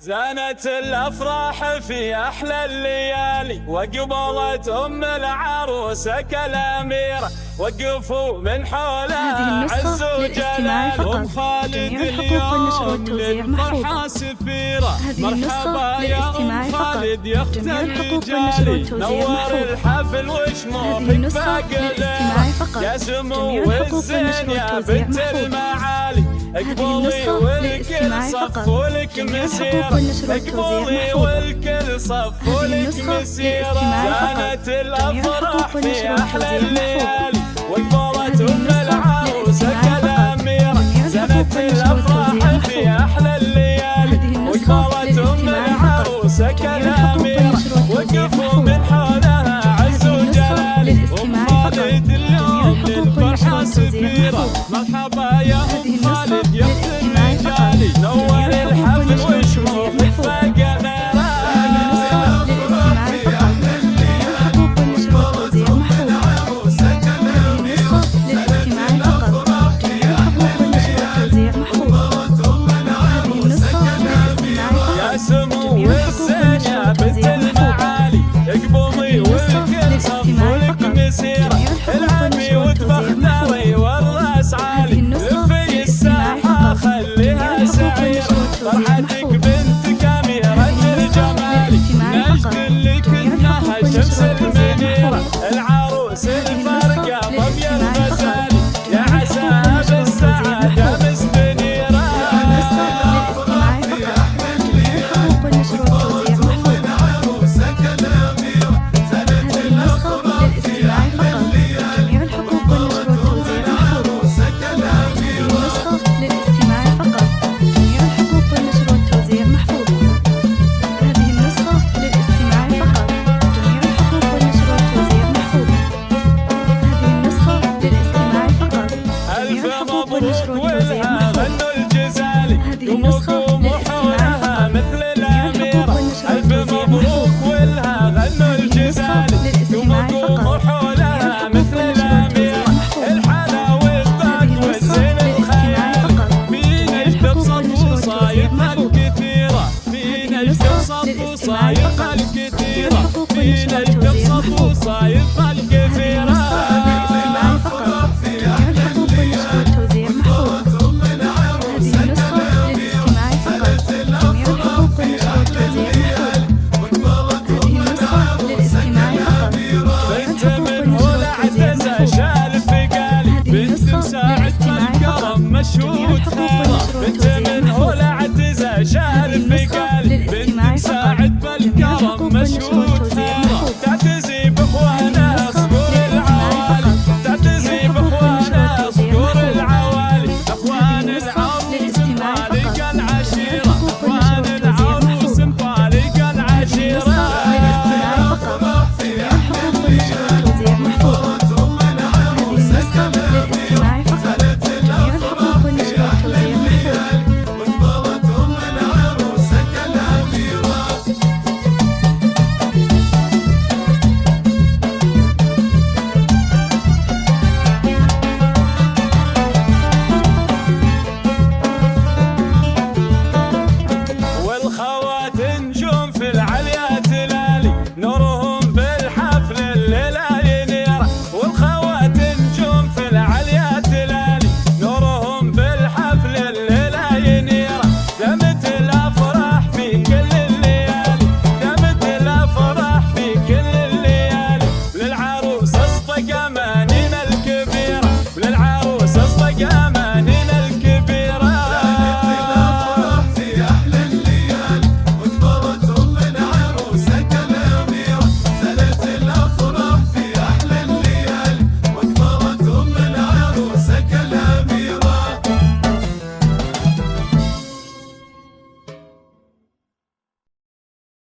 زانت الأفراح في أحلى الليالي، وقبلت أم العروسة كالأميرة، وقفوا من حولها عز وجلال، وأم خالد اليوم للفرحة سفيرة. مرحبا يا أم خالد يا أخت الرجال، نور الحفل وشموخك فاق الليل، يا سمو الزين يا بنت المعالي، اقبلي والكل صفوا لك مسيرة، اقبلي والكل صفوا لك مسيرة. زانت الأفراح في أحلى الليالي، وقبلت أم العروسة كالأميرة. زانت الأفراح في أحلى الليالي، وقبلت أم العروسة كالأميرة، وقفوا من حولها عز وجلال، أم خالد اليوم للفرحة سفيرة. مرحبا يا أم خالد يا أخت الرجال، نور الحفل وشموخك فاق غيره. يا سمو الزين يا بنت المعالي، اقبلي والكل صفوا لك مسيرة، العمي وتبختري والراس عالي، لفي الساحة خليها سعيرة، فرحتك بنتك أميرة الجمال، نجد لك إنها شمس المنيرة، العروس الفرقة ضبي الغزالي، يا عساها بالسعادة مستنيرة. مبروك ولها غنوا الجزالي، قوموا قوموا حولها مثل الأميرة. ألف مبروك ولها غنوا الجزالي، قوموا قوموا حولها مثل الأميرة. الحلا والضاق والزين الخيال، في نجد بصف وصايفها الكثيرة، في نجد بصف وصايفها الكثيرة، في نجد بصف وصايفها الكثيرة. بنت مساعد الكرم مشهود خيره، بنت